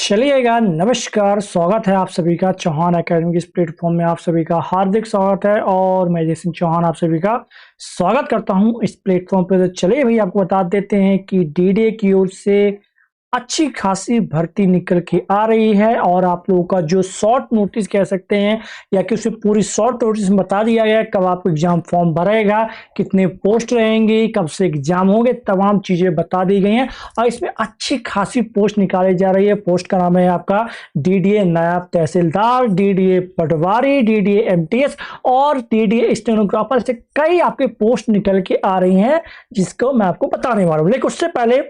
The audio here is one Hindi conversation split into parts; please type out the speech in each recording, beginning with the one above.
चलिएगा, नमस्कार, स्वागत है आप सभी का चौहान एकेडमी के इस प्लेटफॉर्म में। आप सभी का हार्दिक स्वागत है और मैं जयसिंह चौहान आप सभी का स्वागत करता हूं इस प्लेटफॉर्म पे। तो चलिए भाई, आपको बता देते हैं कि डीडीए की ओर से अच्छी खासी भर्ती निकल के आ रही है और आप लोगों का जो शॉर्ट नोटिस कह सकते हैं या कि उसे पूरी शॉर्ट नोटिस में बता दिया गया है कब आपको एग्जाम फॉर्म भरेगा, कितने पोस्ट रहेंगे, कब से एग्जाम होंगे, तमाम चीजें बता दी गई हैं। और इसमें अच्छी खासी पोस्ट निकाली जा रही है। पोस्ट का नाम है आपका डीडीए नायब तहसीलदार, डीडीए पटवारी, डीडीए एमटीएस और डीडीए स्टेनोग्राफर से कई आपके पोस्ट निकल के आ रही हैं, जिसको मैं आपको बताने वाला हूं। लेकिन उससे पहले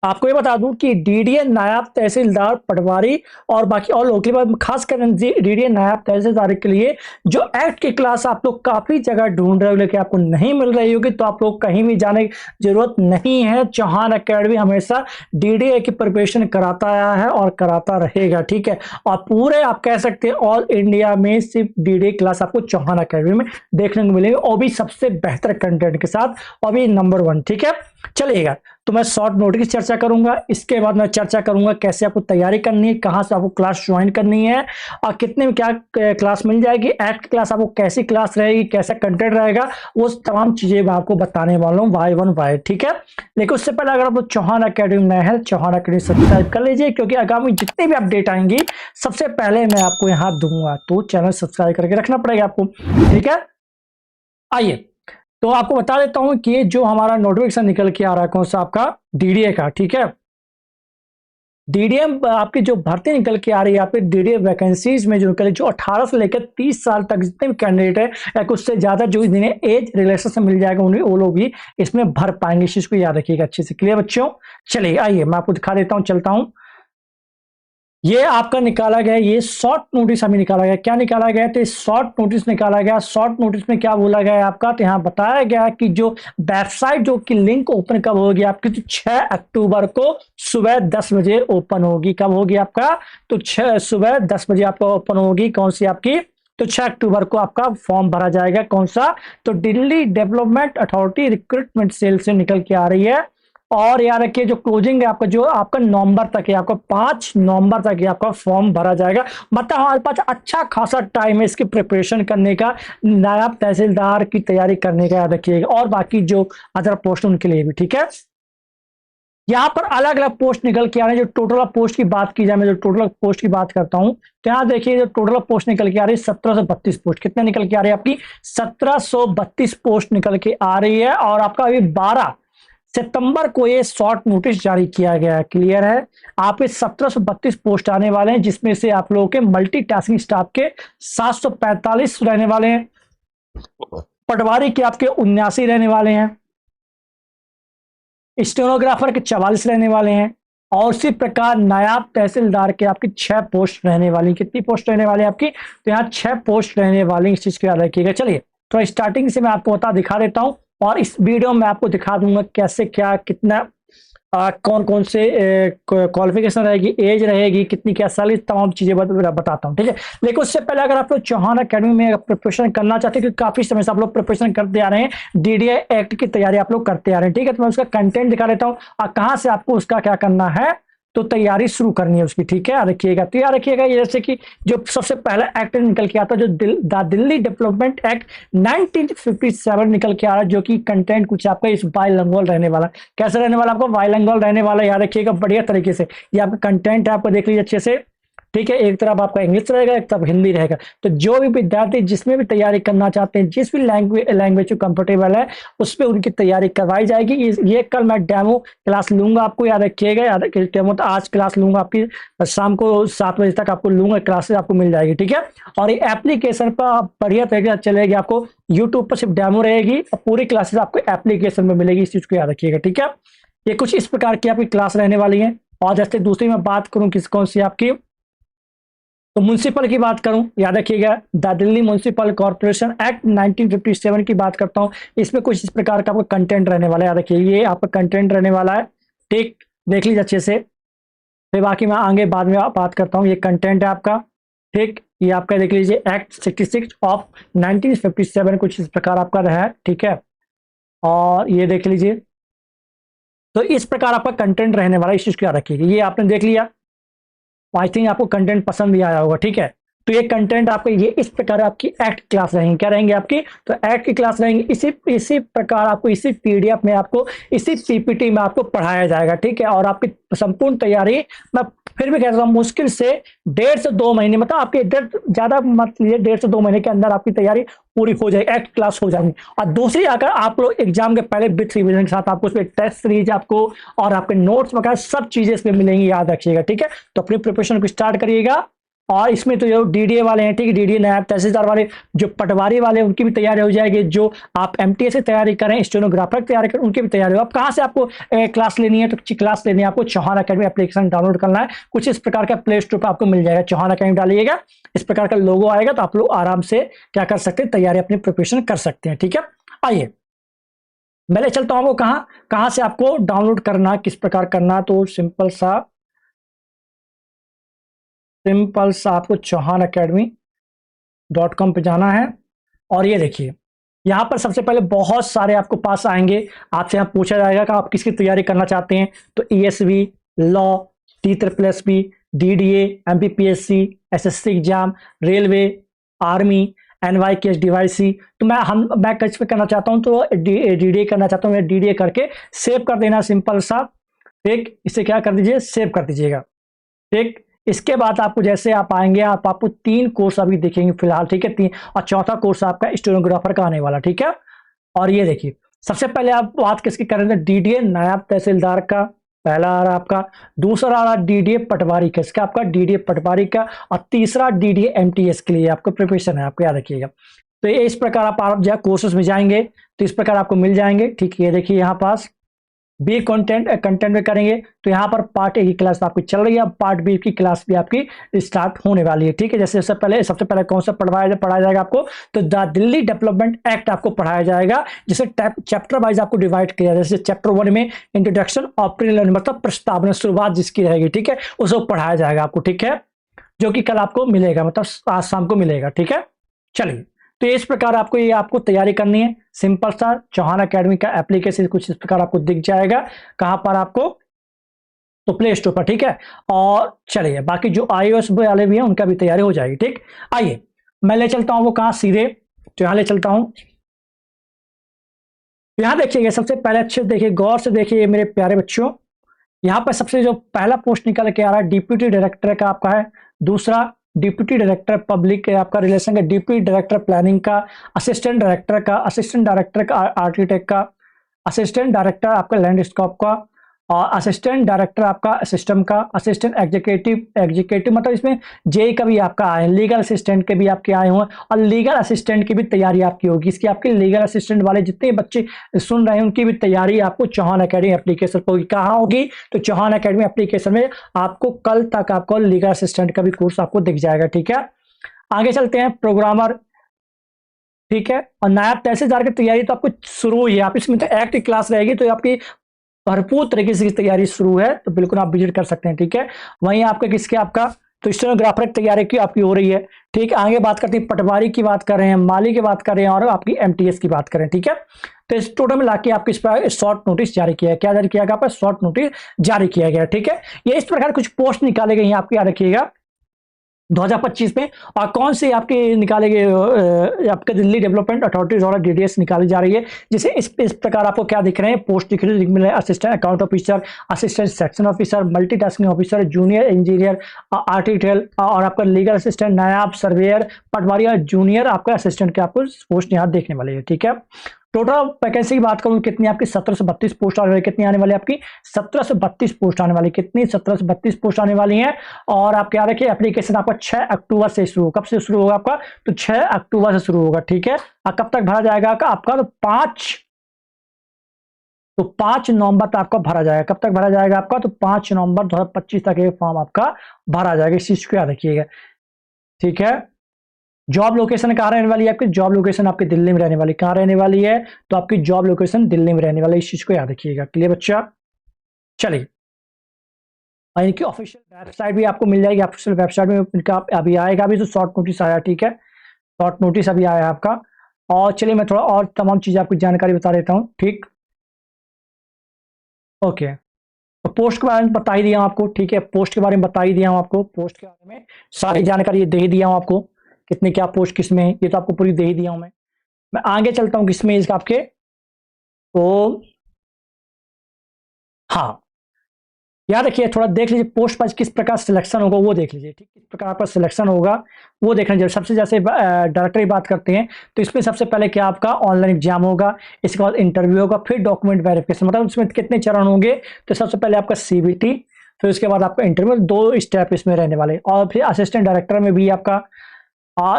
आपको ये बता दूं कि डीडीए नायब तहसीलदार, पटवारी और बाकी और लोगों के लिए, खासकर डीडीए नायब तहसीलदार के लिए जो एक्ट की क्लास आप लोग काफी जगह ढूंढ रहे हो लेकिन आपको नहीं मिल रही होगी, तो आप लोग कहीं भी जाने की जरूरत नहीं है। चौहान एकेडमी हमेशा डीडीए की प्रिपरेशन कराता आया है और कराता रहेगा, ठीक है। और पूरे आप कह सकते हैं ऑल इंडिया में सिर्फ डीडीए क्लास आपको चौहान एकेडमी में देखने को मिलेगी, और भी सबसे बेहतर कंटेंट के साथ, और भी नंबर 1, ठीक है। चलिएगा, तो मैं शॉर्ट नोट की चर्चा करूंगा, इसके बाद मैं चर्चा करूंगा कैसे आपको तैयारी करनी है, कहां से आपको क्लास ज्वाइन करनी है और कितने में क्या क्लास मिल जाएगी, एक्ट क्लास आपको कैसी क्लास रहेगी, कैसा कंटेंट रहेगा, वो तमाम चीजें मैं आपको बताने वाला हूं वाई वन वाई, ठीक है। लेकिन उससे पहले अगर आप लोग चौहान एकेडमी नए हैं, चौहान एकेडमी सब्सक्राइब कर लीजिए, क्योंकि आगामी जितने भी अपडेट आएंगी सबसे पहले मैं आपको यहां दूंगा, तो चैनल सब्सक्राइब करके रखना पड़ेगा आपको, ठीक है। आइए, तो आपको बता देता हूं कि जो हमारा नोटिफिकेशन निकल के आ रहा है कौन सा, आपका डीडीए का, ठीक है। डीडीए आपकी जो भर्ती निकल के आ रही है, आपके डीडीए वैकेंसीज में जो निकले, जो 18 से लेकर 30 साल तक जितने भी कैंडिडेट है या कुछ से ज्यादा जो जिन्हें एज रिलेशन से मिल जाएगा, उन्हें वो लोग भी इसमें भर पाएंगे। इस चीज को याद रखिएगा अच्छे से। क्लियर बच्चों? चलिए आइए मैं आपको दिखा देता हूं, चलता हूं। ये आपका निकाला गया, ये शॉर्ट नोटिस अभी निकाला गया। क्या निकाला गया? तो शॉर्ट नोटिस निकाला गया। शॉर्ट नोटिस में क्या बोला गया है आपका, तो यहाँ बताया गया कि जो वेबसाइट जो कि लिंक ओपन कब होगी आपकी, तो 6 अक्टूबर को सुबह 10 बजे ओपन होगी। कब होगी आपका? तो 6 सुबह 10 बजे आपका ओपन होगी। कौन सी आपकी? तो 6 अक्टूबर को आपका फॉर्म भरा जाएगा। कौन सा? तो Delhi development authority recruitment cell से निकल के आ रही है। और याद रखिए जो क्लोजिंग है आपका, जो आपका नवंबर तक है, आपका 5 नवंबर तक ही आपका फॉर्म भरा जाएगा। मतलब हमारे पास अच्छा खासा टाइम है इसकी प्रिपरेशन करने का, नायब तहसीलदार की तैयारी करने का, याद रखिएगा। और बाकी जो अदर पोस्ट उनके लिए भी, ठीक है। यहाँ पर अलग अलग पोस्ट निकल के आ रहे हैं। जो टोटल पोस्ट की बात की जाए, मैं जो टोटल पोस्ट की बात करता हूं, तो यहाँ देखिए जो टोटल पोस्ट निकल के आ रही है 1732 पोस्ट। कितने निकल के आ रही है आपकी? 1732 पोस्ट निकल के आ रही है। और आपका अभी 12 सितंबर को ये शॉर्ट नोटिस जारी किया गया है। क्लियर है? आपके 1732 पोस्ट आने वाले हैं, जिसमें से आप लोगों के मल्टीटास्किंग स्टाफ के 745 रहने वाले हैं, पटवारी के आपके 79 रहने वाले हैं, स्टेनोग्राफर के 44 रहने वाले हैं, और उसी प्रकार नायब तहसीलदार के आपकी 6 पोस्ट रहने वाली। कितनी पोस्ट रहने वाली है आपकी? तो यहाँ 6 पोस्ट रहने वाली। इस चीज को याद रखिएगा। चलिए, तो स्टार्टिंग से मैं आपको दिखा देता हूं, और इस वीडियो में आपको दिखा दूंगा कैसे क्या कितना कौन कौन से क्वालिफिकेशन रहेगी, एज रहेगी, कितनी क्या सैलरी, तमाम चीजें बताता हूं, ठीक है। लेकिन उससे पहले अगर आप लोग चौहान एकेडमी में प्रिपरेशन करना चाहते हैं, क्योंकि काफी समय से आप लोग प्रिपरेशन करते आ रहे हैं, डीडीए एक्ट की तैयारी आप लोग करते आ रहे हैं, ठीक है। तो मैं उसका कंटेंट दिखा देता हूँ और कहां से आपको उसका क्या करना है, तो तैयारी शुरू करनी है उसकी, ठीक है। याद रखिएगा। तो याद रखिएगा, ये जैसे कि जो सबसे पहला एक्ट निकल के आता है, जो दिल्ली डेवलपमेंट एक्ट 1957 निकल के आ रहा है, जो कि कंटेंट कुछ आपका इस बाइलिंगुअल रहने वाला। कैसे रहने वाला? आपको बाइलिंगुअल रहने वाला। याद रखिएगा बढ़िया तरीके से। ये आपका कंटेंट है, आपको देख लीजिए अच्छे से, ठीक है। एक तरफ आपका इंग्लिश रहेगा, एक तरफ हिंदी रहेगा। तो जो भी विद्यार्थी जिसमें भी तैयारी करना चाहते हैं, जिस भी लैंग्वेज कंफर्टेबल है, उस पर उनकी तैयारी करवाई जाएगी। ये कल मैं डेमो क्लास लूंगा, आपको याद रखिएगा। याद रखिए डेमो तो आज क्लास लूंगा आपकी, शाम को 7 बजे तक आपको लूंगा, क्लासेस आपको मिल जाएगी, ठीक है। और ये एप्लीकेशन पर आप बढ़िया तरीके से चलेगी। आपको यूट्यूब पर सिर्फ डेमो रहेगी और पूरी क्लासेस आपको एप्लीकेशन में मिलेगी। इस चीज को याद रखिएगा, ठीक है। ये कुछ इस प्रकार की आपकी क्लास रहने वाली है। और जैसे दूसरी मैं बात करूं किस कौन सी आपकी, तो म्युनिसिपल की बात करूं, याद रखिएगा the Delhi municipal corporation act 1957 की बात करता हूं। इसमें कुछ इस प्रकार का आपका कंटेंट रहने वाला है। याद रखिए ये आपका कंटेंट रहने वाला है, ठीक। देख लीजिए अच्छे से, फिर बाकी मैं आगे बाद में बात करता हूं। ये कंटेंट है आपका, ठीक। ये आपका देख लीजिए एक्ट 66 ऑफ 1957 कुछ इस प्रकार आपका रहा है, ठीक है। और ये देख लीजिए, तो इस प्रकार आपका कंटेंट रहने वाला है। इस चीज को याद रखिएगा। ये आपने देख लिया, आई थिंक आपको कंटेंट पसंद भी आया होगा, ठीक है। तो ये कंटेंट आपको ये इस प्रकार आपकी एक्ट क्लास रहेंगी, क्या रहेंगी आपकी, तो एक्ट की क्लास रहेंगी। इसी इसी प्रकार आपको इसी पीडीएफ में आपको इसी पीपीटी में आपको पढ़ाया जाएगा, ठीक है। और आपकी संपूर्ण तैयारी मैं फिर भी कहता हूँ मुश्किल से 1.5 से 2 महीने, मतलब आपके ज्यादा मत लीजिए, 1.5 से 2 महीने के अंदर आपकी तैयारी पूरी हो जाएगी, एक्ट क्लास हो जाएगी। और दूसरी, अगर आप लोग एग्जाम के पहले विथ रिविजन के साथ आपको उसमें टेस्ट सीरीज आपको और आपके नोट्स वगैरह सब चीजें इसमें मिलेंगी, याद रखिएगा, ठीक है। तो अपनी प्रिपरेशन को स्टार्ट करिएगा। और इसमें तो जो डीडीए वाले हैं, ठीक है, डीडीए नायब तहसीलदार वाले, जो पटवारी वाले उनकी भी तैयारी हो जाएगी, जो आप एमटीएस की तैयारी करें, स्टेनोग्राफर की तैयारी करें, उनकी भी तैयारी हो। अब कहाँ से आपको क्लास लेनी है, तो क्लास लेनी है आपको चौहान अकेडमी एप्लीकेशन डाउनलोड करना है। कुछ इस प्रकार का प्ले स्टोर पर आपको मिल जाएगा, चौहान अकेडमी डालिएगा, इस प्रकार का लोगो आएगा, तो आप लोग आराम से क्या कर सकते हैं, तैयारी अपनी प्रिपरेशन कर सकते हैं, ठीक है। आइए मैं ले चलता हूँ, वो कहाँ कहाँ से आपको डाउनलोड करना, किस प्रकार करना। तो सिंपल सा आपको chauhanacademy.com पे जाना है। और ये देखिए, यहाँ पर सबसे पहले बहुत सारे आपको पास आएंगे, आपसे यहाँ पूछा जाएगा कि आप किसकी तैयारी करना चाहते हैं। तो ESV, law, TSSB, DDA, MPPSC, SSC exam, railway, army, NYKS, DYC. तो मैं किस पे करना चाहता हूँ, तो डीडीए करना चाहता हूँ। मैं डीडीए करके सेव कर देना, सिंपल सा, ठीक। इसे क्या कर दीजिए, सेव कर दीजिएगा, ठीक। इसके बाद आपको जैसे आप आएंगे, आपको 3 कोर्स अभी देखेंगे फिलहाल, ठीक है, 3। और चौथा कोर्स आपका स्टेनोग्राफर का आने वाला, ठीक है। और ये देखिए, सबसे पहले आप बात किसकी कर रहे थे, डीडीए नायब तहसीलदार का पहला आ रहा आपका, दूसरा आ रहा डीडीए पटवारी का, इसका आपका डीडीए पटवारी का, और तीसरा डीडीए एमटीएस के लिए आपको प्रिपरेशन है, आपको याद रखिएगा। तो ये इस प्रकार आप जब कोर्सेज में जाएंगे तो इस प्रकार आपको मिल जाएंगे, ठीक है। ये देखिए यहाँ पास बी कंटेंट में करेंगे, तो यहाँ पर पार्ट ए की क्लास आपकी चल रही है, अब पार्ट बी की क्लास भी आपकी स्टार्ट होने वाली है, ठीक है। जैसे सबसे पहले कौन सा पढ़ाया जाएगा आपको, तो द दिल्ली डेवलपमेंट एक्ट आपको पढ़ाया जाएगा, जिसे चैप्टर वाइज आपको डिवाइड किया जाए। जैसे चैप्टर 1 में इंट्रोडक्शन ऑफ प्रिलिमिनरी, मतलब प्रस्तावना, शुरुआत जिसकी रहेगी, ठीक है, उसको पढ़ाया जाएगा आपको, ठीक है, जो कि कल आपको मिलेगा, मतलब आज शाम को मिलेगा, ठीक है। चलिए, तो इस प्रकार आपको तैयारी करनी है। सिंपल सा चौहान अकेडमी का एप्लीकेशन कुछ इस प्रकार आपको दिख जाएगा, कहां पर आपको, तो प्ले स्टोर पर, ठीक है। और चलिए, बाकी जो iOS वाले भी हैं उनका भी तैयारी हो जाएगी, ठीक। आइए मैं ले चलता हूं वो कहां, सीधे तो यहां ले चलता हूं। यहां देखिएगा, सबसे पहले अच्छे देखिए, गौर से देखिए मेरे प्यारे बच्चों, यहाँ पर सबसे जो पहला पोस्ट निकल के आ रहा है, डिप्यूटी डायरेक्टर का आपका है। दूसरा डिप्यूटी डायरेक्टर पब्लिक आपका रिलेशन का, डिप्यूटी डायरेक्टर प्लानिंग का, असिस्टेंट डायरेक्टर का, असिस्टेंट डायरेक्टर का आर्किटेक्ट का, असिस्टेंट डायरेक्टर आपका लैंडस्केप का, और असिस्टेंट डायरेक्टर आपका सिस्टम का, असिस्टेंट एग्जीक्यूटिव मतलब इसमें जेई का भी आपका आए, लीगल असिस्टेंट के भी आपके आए हुए, और लीगल असिस्टेंट की भी तैयारी आपकी होगी। इसकी आपके लीगल असिस्टेंट वाले जितने बच्चे सुन रहे हैं उनकी भी तैयारी आपको चौहान अकेडमी एप्लीकेशन पर होगी। कहाँ होगी, तो चौहान अकेडमी एप्लीकेशन में आपको कल तक आपको लीगल असिस्टेंट का भी कोर्स आपको दिख जाएगा, ठीक है। आगे चलते हैं, प्रोग्रामर, ठीक है। और नायब तहसीलदार की तैयारी तो आपको शुरू हुई है, आप इसमें तो एक्ट क्लास रहेगी, तो आपकी भरपूर तरीके से तैयारी शुरू है, तो बिल्कुल आप विजिट कर सकते हैं, ठीक है। वहीं आपका किसके आपका, तो स्टेनोग्राफर की तैयारी की आपकी हो रही है, ठीक। आगे बात करते हैं, पटवारी की बात कर रहे हैं, माली की बात कर रहे हैं, और आपकी एमटीएस की बात करें, ठीक है। तो इस टोटल में लाके आपको इस पर शॉर्ट नोटिस जारी किया है, क्या जारी किया गया, आपका शॉर्ट नोटिस जारी किया गया, ठीक है। ये इस प्रकार कुछ पोस्ट निकाले गए हैं, आपको याद रखिएगा 2025 में। और कौन सी आपके निकाले गए, आपके दिल्ली डेवलपमेंट अथॉरिटी द्वारा डीडीएस निकाली जा रही है, जिसे इस प्रकार आपको क्या दिख रहे हैं, पोस्ट दिख रही है, assistant account officer, assistant section officer, multitasking officer, junior engineer, article, और आपका लीगल असिस्टेंट, नायब सर्वेयर, पटवारी, और जूनियर आपका असिस्टेंट के आपको पोस्ट यहाँ देखने वाले है, ठीक है। टोटल वैकेंसी की बात करूं कितनी, आपकी 17 से 32 पोस्ट आने वाली, कितनी आने वाली आपकी 17 से 32 पोस्ट आने वाली, कितनी 17 से 32 पोस्ट आने वाली हैं। और आप क्या रखिए, एप्लीकेशन आपका 6 अक्टूबर से शुरू, कब से शुरू होगा आपका, तो 6 अक्टूबर से शुरू होगा, ठीक है। और कब तक भरा जाएगा आपका, तो 5 नवंबर तक आपका भरा जाएगा। कब तक भरा जाएगा आपका, तो 5 नवंबर 2025 तक ये फॉर्म आपका भरा जाएगा, इस चीज को याद रखिएगा, ठीक है। जॉब लोकेशन कहाँ रहने वाली है आपकी, जॉब लोकेशन आपकी दिल्ली में रहने वाली, कहाँ रहने वाली है, तो आपकी जॉब लोकेशन दिल्ली में रहने वाली, इस चीज को याद रखिएगा, क्लियर बच्चा। चलिए, इनकी ऑफिशियल वेबसाइट भी आपको मिल जाएगी, ऑफिशियल वेबसाइट में इनका अभी आएगा, अभी तो शॉर्ट नोटिस आया, ठीक है, शॉर्ट नोटिस अभी आया आपका। और चलिए मैं थोड़ा और तमाम चीजें आपको जानकारी बता देता हूँ, ठीक, ओके। तो पोस्ट के बारे में बता ही दिया हूं आपको, ठीक है, पोस्ट के बारे में बता ही दिया हूं आपको, पोस्ट के बारे में सारी जानकारी दे ही दिया हूं आपको, कितने क्या पोस्ट किस में है ये तो आपको पूरी दे ही दिया हूं मैं आगे चलता हूं किसमें इसका आपके, तो हाँ, याद रखिए, थोड़ा देख लीजिए पोस्ट पर किस प्रकार सिलेक्शन होगा वो देख लीजिए, ठीक, किस प्रकार आपका सिलेक्शन होगा वो देखना चाहिए। सबसे जैसे डायरेक्टली बात करते हैं तो इसमें सबसे पहले क्या आपका ऑनलाइन एग्जाम होगा, इसके बाद इंटरव्यू होगा, फिर डॉक्यूमेंट वेरिफिकेशन, मतलब इसमें कितने चरण होंगे, तो सबसे पहले आपका सीबीटी, फिर उसके बाद आपका इंटरव्यू, 2 स्टेप इसमें रहने वाले, और फिर असिस्टेंट डायरेक्टर में भी आपका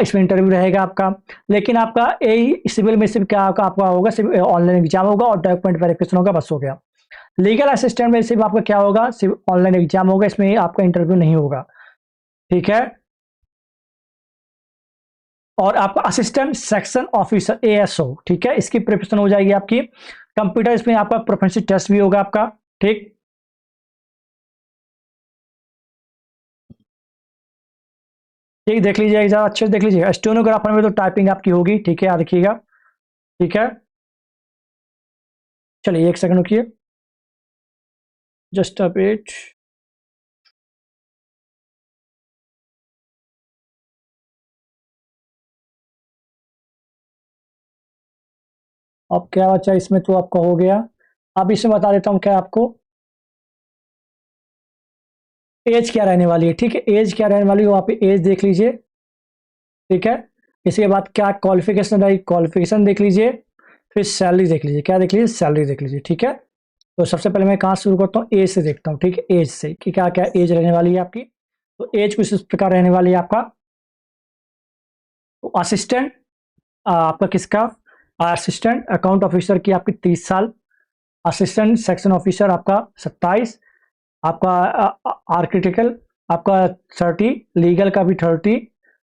इसमें इंटरव्यू रहेगा आपका। लेकिन आपका यही सिविल में सिर्फ क्या आपका होगा, सिर्फ ऑनलाइन एग्जाम होगा और डॉक्यूमेंट वेरिफिकेशन होगा, बस हो गया। लीगल असिस्टेंट में सिर्फ आपका क्या होगा, सिर्फ ऑनलाइन एग्जाम होगा, इसमें आपका इंटरव्यू नहीं होगा, ठीक है। और आपका असिस्टेंट सेक्शन ऑफिसर एएसओ, ठीक है, इसकी प्रिपरेशन हो जाएगी आपकी। कंप्यूटर इसमें आपका प्रोफेशनल टेस्ट भी होगा आपका, ठीक। ठीक, देख लीजिएगा जरा अच्छे से देख लीजिएगा, स्टेनोग्राफर में तो टाइपिंग आपकी होगी, ठीक है, याद रखिएगा, ठीक है। चलिए 1 सेकंड रुकिए, जस्ट अ वेट। अब क्या बचा इसमें, तो आपका हो गया। अब इसमें बता देता हूँ क्या आपको, एज क्या रहने वाली है, ठीक है, एज क्या रहने वाली है वो आप एज देख लीजिए, ठीक है। इसके बाद क्या क्वालिफिकेशन रहेगी, क्वालिफिकेशन देख लीजिए, फिर सैलरी देख लीजिए, क्या देख लीजिए, सैलरी देख लीजिए, ठीक है। तो सबसे पहले मैं कहाँ शुरू करता हूँ, एज से देखता हूँ, ठीक है, एज से कि क्या क्या एज रहने वाली है आपकी। तो एज कुछ इस प्रकार रहने वाली है आपका। तो असिस्टेंट आपका किसका, असिस्टेंट अकाउंट ऑफिसर की आपकी 30 साल, असिस्टेंट सेक्शन ऑफिसर आपका 27, आपका आर्किटेक्चर आपका 30, लीगल का भी 30,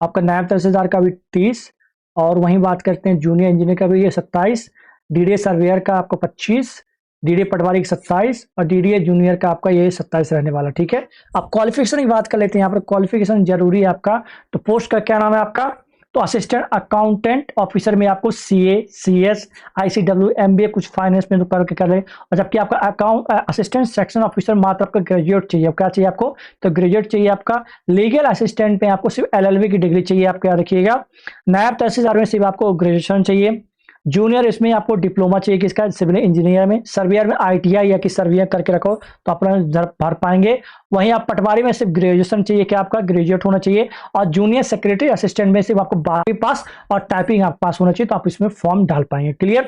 आपका नायब तहसीलदार का भी 30, और वहीं बात करते हैं जूनियर इंजीनियर का भी ये 27, डीडीए सर्वेयर का आपका 25, डीडीए पटवारी का 27 और डीडीए जूनियर का आपका ये 27 रहने वाला, ठीक है। अब क्वालिफिकेशन की बात कर लेते हैं, यहाँ पर क्वालिफिकेशन जरूरी है आपका। तो पोस्ट का क्या नाम है आपका, तो असिस्टेंट अकाउंटेंट ऑफिसर में आपको सीए, सीएस, आईसीडब्ल्यू, एमबीए, कुछ फाइनेंस में तो करके कर ले। और जबकि आपका अकाउंट असिस्टेंट सेक्शन ऑफिसर मात्र आपका ग्रेजुएट चाहिए, क्या चाहिए आपको, तो ग्रेजुएट चाहिए आपका। लीगल असिस्टेंट में आपको सिर्फ एलएलबी की डिग्री चाहिए, आप क्या रखिएगा। नायब तहसीलदार में सिर्फ आपको ग्रेजुएशन चाहिए। जूनियर इसमें आपको डिप्लोमा चाहिए किसका, सिविल इंजीनियर में। सर्वियर में आईटीआई या कि सर्वियर करके रखो तो अपना भर पाएंगे। वहीं आप पटवारी में सिर्फ ग्रेजुएशन चाहिए, क्या आपका ग्रेजुएट होना चाहिए। और जूनियर सेक्रेटरी असिस्टेंट में सिर्फ आपको 12वीं पास और टाइपिंग आप पास होना चाहिए, तो आप इसमें फॉर्म डाल पाएंगे। क्लियर,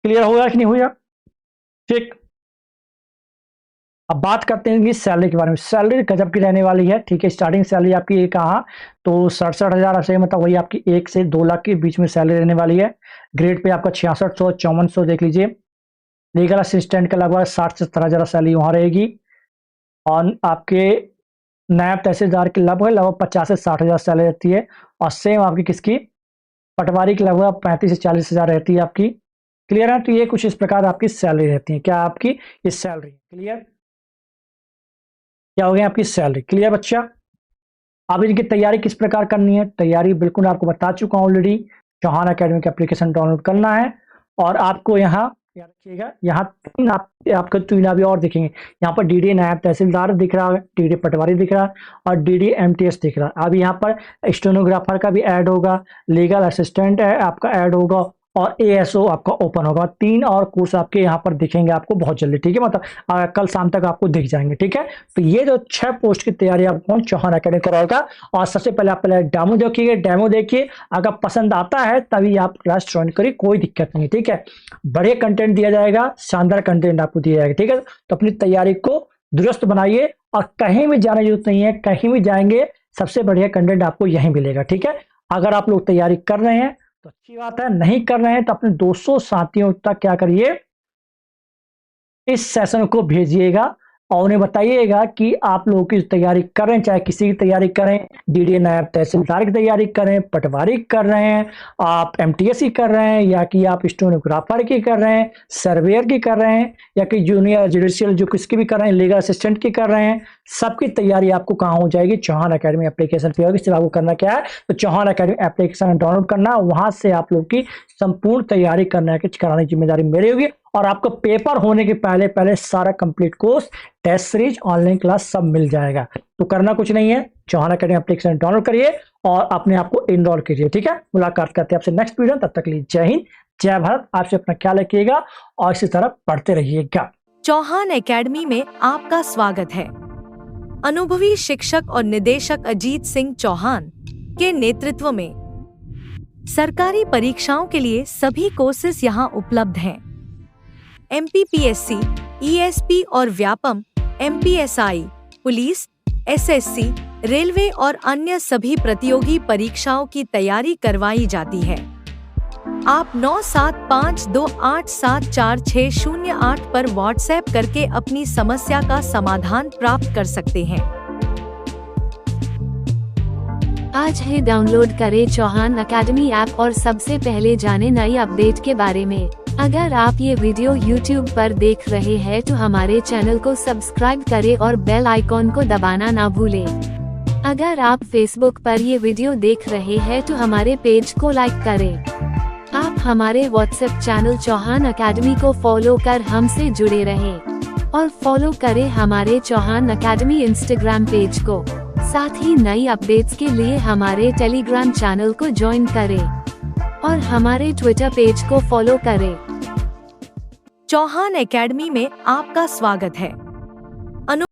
क्लियर होगा कि नहीं होगा, ठीक। अब बात करते हैं कि सैलरी के बारे में, सैलरी गजब की रहने वाली है, ठीक है। स्टार्टिंग सैलरी आपकी कहाँ, तो 67,000 से, मतलब वही आपकी 1 से 2 लाख के बीच में सैलरी रहने वाली है। ग्रेड पे आपका 6600, 5400 देख लीजिए। लीगल असिस्टेंट का लगभग 60 से 70,000 सैलरी वहां रहेगी। और आपके नायब तहसीलदार की लगभग लगभग 50 से 60,000 सैलरी रहती है। और सेम आपकी किसकी, पटवारी की लगभग 35 से 40,000 रहती है आपकी। क्लियर है, तो ये कुछ इस प्रकार आपकी सैलरी रहती है, क्या आपकी ये सैलरी, क्लियर, क्या हो गया आपकी सैलरी। क्लियर बच्चा। अब इनकी तैयारी किस प्रकार करनी है, तैयारी बिल्कुल आपको बता चुका हूं ऑलरेडी। चौहान अकेडमी का एप्लीकेशन डाउनलोड करना है और आपको यहाँ याद रखिएगा, यहाँ तीन आपको 3 अभी और दिखेंगे। यहाँ पर डीडी नायब तहसीलदार दिख रहा है, डीडी पटवारी दिख रहा है और डीडी एमटीएस दिख रहा है। अब यहाँ पर स्टेनोग्राफर का भी ऐड होगा, लीगल असिस्टेंट आपका ऐड होगा और एएसओ आपका ओपन होगा। 3 और कोर्स आपके यहाँ पर दिखेंगे आपको बहुत जल्दी, ठीक है, मतलब कल शाम तक आपको दिख जाएंगे, ठीक है। तो ये जो 6 पोस्ट की तैयारी आपको चौहान अकेडमी कराएगा। और सबसे पहले आप पहले डेमो देखिए, डेमो देखिए, अगर पसंद आता है तभी आप क्लास ज्वाइन करिए, कोई दिक्कत नहीं, ठीक है। बढ़िया कंटेंट दिया जाएगा, शानदार कंटेंट आपको दिया जाएगा, ठीक है। तो अपनी तैयारी को दुरुस्त बनाइए और कहीं भी जाने की जरूरत नहीं है, कहीं भी जाएंगे सबसे बढ़िया कंटेंट आपको यहीं मिलेगा, ठीक है। अगर आप लोग तैयारी कर रहे हैं तो अच्छी बात है, नहीं कर रहे हैं तो अपने दोस्तों साथियों तक क्या करिए, इस सेशन को भेजिएगा और उन्हें बताइएगा कि आप लोगों की तैयारी कर रहे हैं, चाहे किसी की तैयारी करें, डीडी नायब तहसीलदार की तैयारी करें, पटवारी कर रहे हैं, आप एमटीएस की कर रहे हैं, या कि आप स्टेनोग्राफर की कर रहे हैं, सर्वेयर की कर रहे हैं, या कि जूनियर जुडिशियल जो किसकी भी कर रहे हैं, लीगल असिस्टेंट की कर रहे हैं, सबकी तैयारी आपको कहाँ हो जाएगी, चौहान अकेडमी एप्लीकेशन पे होगी। सिर्फ आपको करना क्या है, तो चौहान अकेडमी एप्लीकेशन डाउनलोड करना, वहां से आप लोग की संपूर्ण तैयारी कराने की जिम्मेदारी मेरी होगी। और आपको पेपर होने के पहले पहले सारा complete course, test series, online class सब मिल जाएगा। तो करना कुछ नहीं है, चौहान एकेडमी एप्लीकेशन डाउनलोड करिए और अपने आप को इनरोल कीजिए। ठीक है, मुलाकात करते हैं आपसे नेक्स्ट वीडियो। तब तक के लिए जय हिंद, जय भारत। आपसे अपना ख्याल रखिएगा और इसी तरह पढ़ते रहिएगा। चौहान एकेडमी में आपका स्वागत है। अनुभवी शिक्षक और निदेशक अजीत सिंह चौहान के नेतृत्व में सरकारी परीक्षाओं के लिए सभी कोर्सेज यहां उपलब्ध हैं। MPPSC, ESP और Vyapam, MPSI, police, SSC, railway और अन्य सभी प्रतियोगी परीक्षाओं की तैयारी करवाई जाती है। आप 9752874608 पर व्हाट्सएप करके अपनी समस्या का समाधान प्राप्त कर सकते हैं। आज ही डाउनलोड करें चौहान एकेडमी ऐप और सबसे पहले जाने नई अपडेट के बारे में। अगर आप ये वीडियो YouTube पर देख रहे हैं तो हमारे चैनल को सब्सक्राइब करें और बेल आइकॉन को दबाना ना भूलें। अगर आप Facebook पर ये वीडियो देख रहे हैं तो हमारे पेज को लाइक करें। आप हमारे व्हाट्सएप चैनल चौहान एकेडमी को फॉलो कर हमसे जुड़े रहें और फॉलो करें हमारे चौहान एकेडमी इंस्टाग्राम पेज को। साथ ही नई अपडेट्स के लिए हमारे टेलीग्राम चैनल को ज्वाइन करें और हमारे ट्विटर पेज को फॉलो करें। चौहान एकेडमी में आपका स्वागत है।